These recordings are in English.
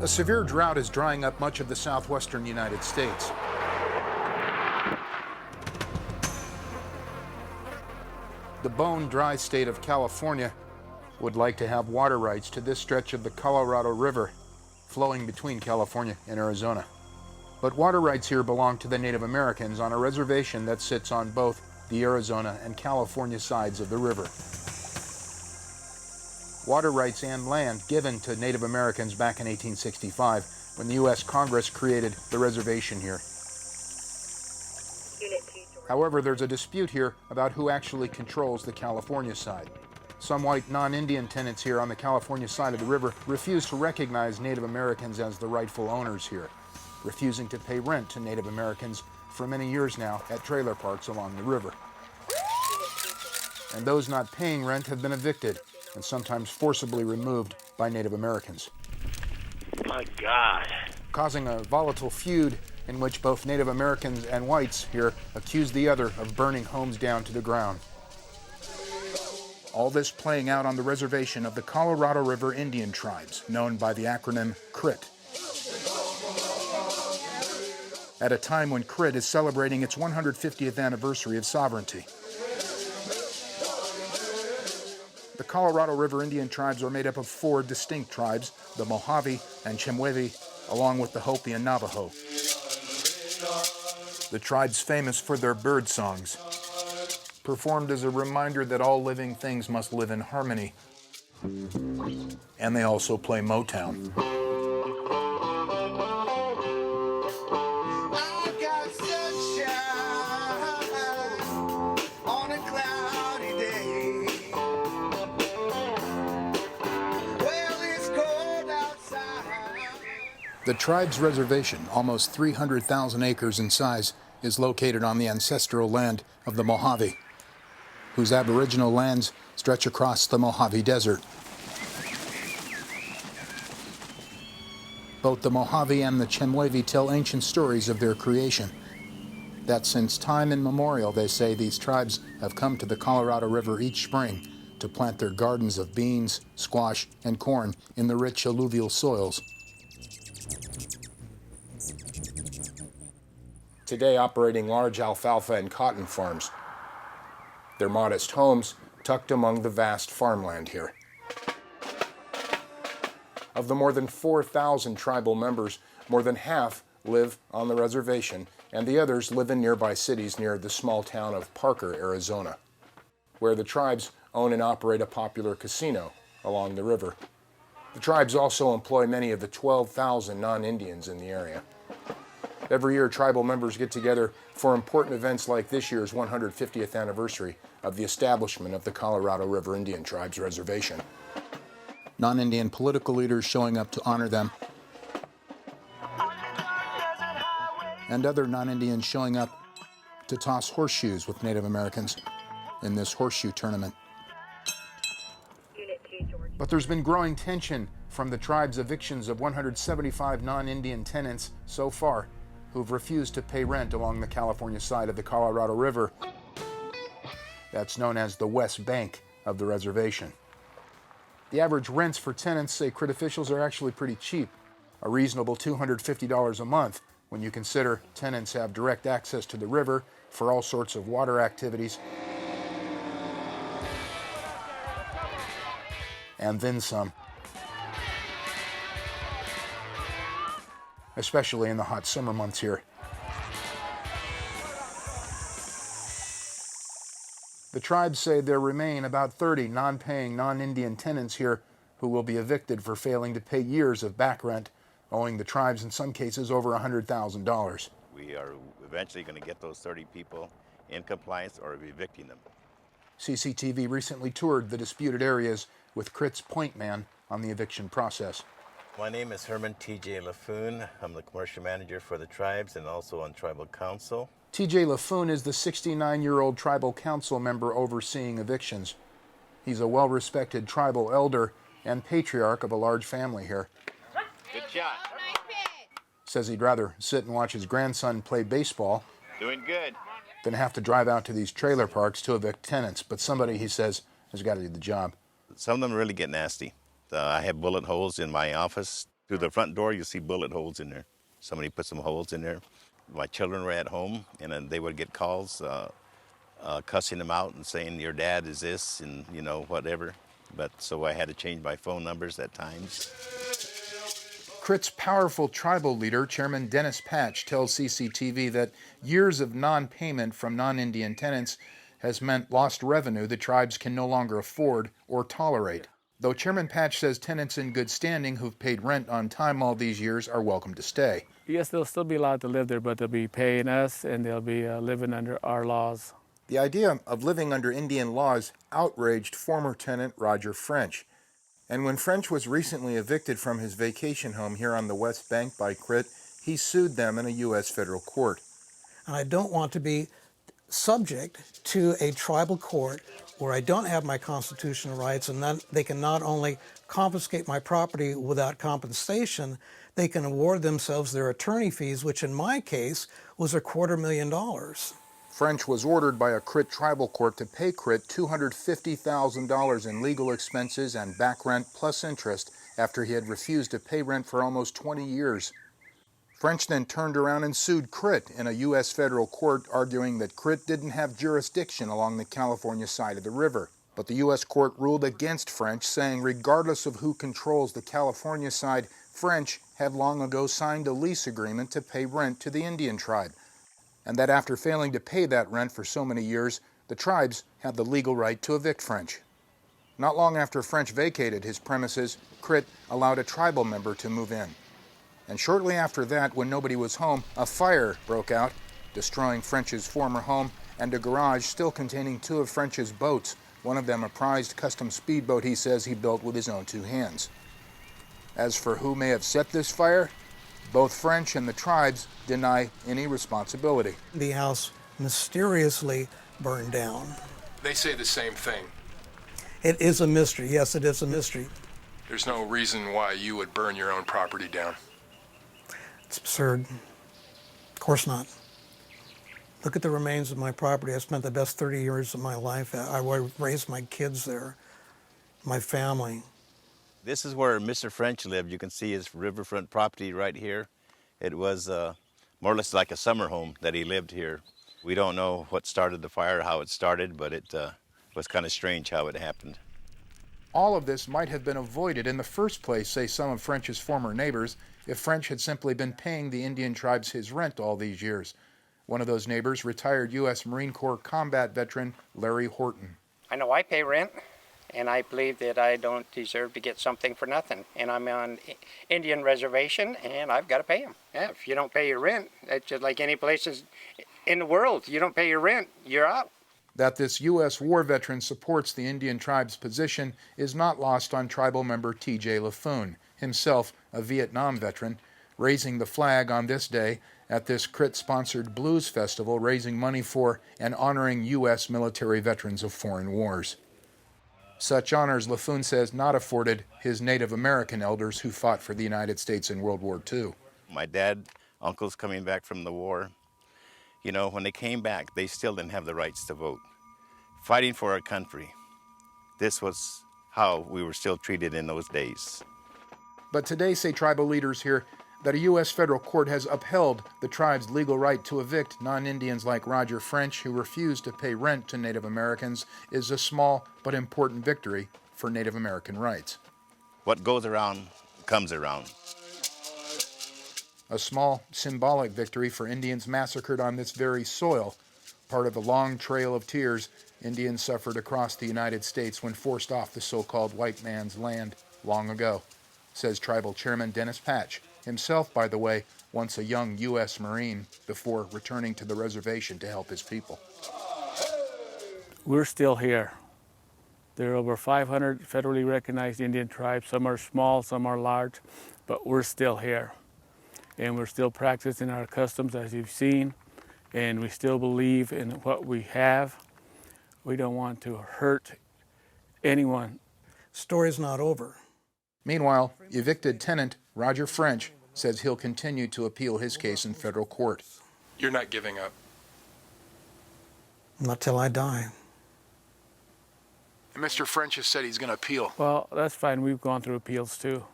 A severe drought is drying up much of the southwestern United States. The bone-dry state of California would like to have water rights to this stretch of the Colorado River flowing between California and Arizona. But water rights here belong to the Native Americans on a reservation that sits on both the Arizona and California sides of the river. Water rights and land given to Native Americans back in 1865 when the U.S. Congress created the reservation here. However, there's a dispute here about who actually controls the California side. Some white non-Indian tenants here on the California side of the river refuse to recognize Native Americans as the rightful owners here, refusing to pay rent to Native Americans for many years now at trailer parks along the river. And those not paying rent have been evicted and sometimes forcibly removed by Native Americans. My God. Causing a volatile feud in which both Native Americans and whites here accuse the other of burning homes down to the ground. All this playing out on the reservation of the Colorado River Indian tribes, known by the acronym CRIT. At a time when CRIT is celebrating its 150th anniversary of sovereignty. The Colorado River Indian tribes are made up of 4 distinct tribes, the Mojave and Chemehuevi, along with the Hopi and Navajo. The tribes famous for their bird songs, performed as a reminder that all living things must live in harmony. And they also play Motown. The tribe's reservation, almost 300,000 acres in size, is located on the ancestral land of the Mojave, whose aboriginal lands stretch across the Mojave Desert. Both the Mojave and the Chemehuevi tell ancient stories of their creation. That since time immemorial, they say, these tribes have come to the Colorado River each spring to plant their gardens of beans, squash, and corn in the rich alluvial soils. Today operating large alfalfa and cotton farms. Their modest homes tucked among the vast farmland here. Of the more than 4,000 tribal members, more than half live on the reservation, and the others live in nearby cities near the small town of Parker, Arizona, where the tribes own and operate a popular casino along the river. The tribes also employ many of the 12,000 non-Indians in the area. Every year, tribal members get together for important events like this year's 150th anniversary of the establishment of the Colorado River Indian Tribes Reservation. Non-Indian political leaders showing up to honor them, and other non-Indians showing up to toss horseshoes with Native Americans in this horseshoe tournament. But there's been growing tension from the tribe's evictions of 175 non-Indian tenants so far, who've refused to pay rent along the California side of the Colorado River. That's known as the West Bank of the reservation. The average rents for tenants, say CRIT officials, are actually pretty cheap, a reasonable $250 a month when you consider tenants have direct access to the river for all sorts of water activities, and then some. Especially in the hot summer months here. The tribes say there remain about 30 non-paying non-Indian tenants here who will be evicted for failing to pay years of back rent, owing the tribes in some cases over $100,000. We are eventually going to get those 30 people in compliance or evicting them. CCTV recently toured the disputed areas with CRIT's point man on the eviction process. My name is Herman T.J. Laffoon. I'm the commercial manager for the tribes and also on tribal council. T.J. Laffoon is the 69-year-old tribal council member overseeing evictions. He's a well-respected tribal elder and patriarch of a large family here. Good shot. Says he'd rather sit and watch his grandson play baseball Doing good. than have to drive out to these trailer parks to evict tenants. But somebody, he says, has got to do the job. Some of them really get nasty. I have bullet holes in my office Through the front door, you see bullet holes in there. Somebody put some holes in there. My children were at home, and then they would get calls cussing them out and saying, your dad is this, and, you know, whatever. But so I had to change my phone numbers at times. Crit's powerful tribal leader, Chairman Dennis Patch, tells CCTV that years of non-payment from non-Indian tenants has meant lost revenue the tribes can no longer afford or tolerate. Though Chairman Patch says tenants in good standing who've paid rent on time all these years are welcome to stay. Yes, they'll still be allowed to live there, but they'll be paying us and they'll be living under our laws. The idea of living under Indian laws outraged former tenant Roger French. And when French was recently evicted from his vacation home here on the West Bank by Crit, he sued them in a U.S. federal court. And I don't want to be subject to a tribal court where I don't have my constitutional rights, and then they can not only confiscate my property without compensation, they can award themselves their attorney fees, which in my case was $250,000. French was ordered by a Crit tribal court to pay Crit $250,000 in legal expenses and back rent plus interest after he had refused to pay rent for almost 20 years. French then turned around and sued Crit in a U.S. federal court, arguing that Crit didn't have jurisdiction along the California side of the river. But the U.S. court ruled against French, saying regardless of who controls the California side, French had long ago signed a lease agreement to pay rent to the Indian tribe, and that after failing to pay that rent for so many years, the tribes had the legal right to evict French. Not long after French vacated his premises, Crit allowed a tribal member to move in. And shortly after that, when nobody was home, a fire broke out, destroying French's former home and a garage still containing 2 of French's boats, one of them a prized custom speedboat he says he built with his own 2 hands. As for who may have set this fire, both French and the tribes deny any responsibility. The house mysteriously burned down. They say the same thing. It is a mystery. Yes, it is a mystery. There's no reason why you would burn your own property down. It's absurd. Of course not. Look at the remains of my property. I spent the best 30 years of my life. I raised my kids there, my family. This is where Mr. French lived. You can see his riverfront property right here. It was more or less like a summer home that he lived here. We don't know what started the fire, how it started, but it was kind of strange how it happened. All of this might have been avoided in the first place, say some of French's former neighbors, if French had simply been paying the Indian tribes his rent all these years. One of those neighbors, retired U.S. Marine Corps combat veteran Larry Horton. I know I pay rent, and I believe that I don't deserve to get something for nothing. And I'm on Indian reservation, and I've got to pay them. Yeah, if you don't pay your rent, it's just like any places in the world. You don't pay your rent, you're out. That this U.S. war veteran supports the Indian tribe's position is not lost on tribal member T.J. LaFoon, himself a Vietnam veteran, raising the flag on this day at this Crit-sponsored blues festival, raising money for and honoring U.S. military veterans of foreign wars. Such honors, LaFoon says, not afforded his Native American elders who fought for the United States in World War II. My dad, uncles coming back from the war, you know, when they came back, they still didn't have the rights to vote. Fighting for our country. This was how we were still treated in those days. But today, say tribal leaders here, that a U.S. federal court has upheld the tribe's legal right to evict non-Indians like Roger French, who refused to pay rent to Native Americans, is a small but important victory for Native American rights. What goes around comes around. A small, symbolic victory for Indians massacred on this very soil, part of the long trail of tears Indians suffered across the United States when forced off the so-called white man's land long ago, says Tribal Chairman Dennis Patch, himself, by the way, once a young U.S. Marine before returning to the reservation to help his people. We're still here. There are over 500 federally recognized Indian tribes. Some are small, some are large, but we're still here. And we're still practicing our customs, as you've seen, and we still believe in what we have. We don't want to hurt anyone. Story's not over. Meanwhile, evicted tenant Roger French says he'll continue to appeal his case in federal court. You're not giving up. Not till I die. Mr. French has said he's going to appeal. Well, that's fine. We've gone through appeals too.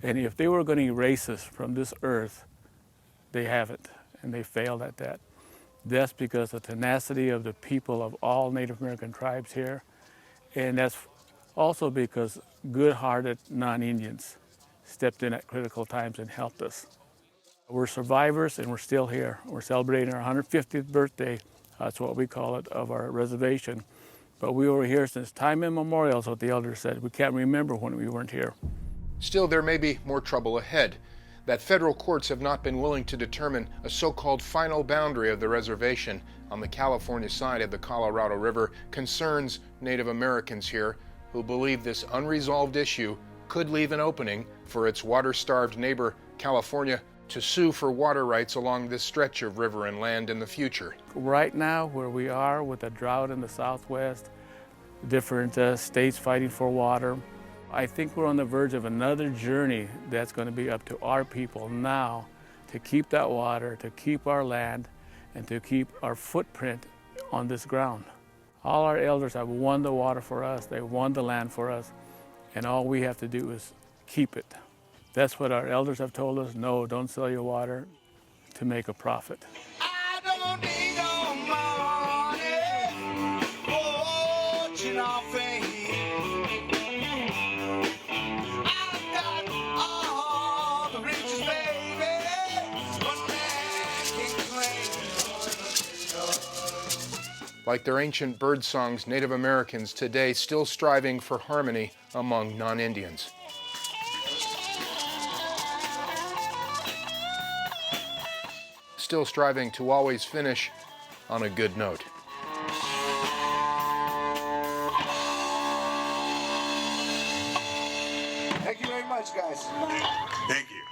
And if they were going to erase us from this earth, they haven't, and they failed at that. That's because of the tenacity of the people of all Native American tribes here, and that's also because good-hearted non-Indians stepped in at critical times and helped us. We're survivors, and we're still here. We're celebrating our 150th birthday, that's what we call it, of our reservation. But we were here since time immemorial, is what the elders said. We can't remember when we weren't here. Still, there may be more trouble ahead. That federal courts have not been willing to determine a so-called final boundary of the reservation on the California side of the Colorado River concerns Native Americans here, who believe this unresolved issue could leave an opening for its water-starved neighbor, California, to sue for water rights along this stretch of river and land in the future. Right now, where we are with the drought in the Southwest, different states fighting for water, I think we're on the verge of another journey that's going to be up to our people now to keep that water, to keep our land, and to keep our footprint on this ground. All our elders have won the water for us, they won the land for us, and all we have to do is keep it. That's what our elders have told us. No, don't sell your water to make a profit. I don't need no money, fortune or fame. I've got all the riches, baby, one man can claim. Like their ancient bird songs, Native Americans today still striving for harmony among non-Indians. Still striving to always finish on a good note. Thank you very much, guys. Thank you.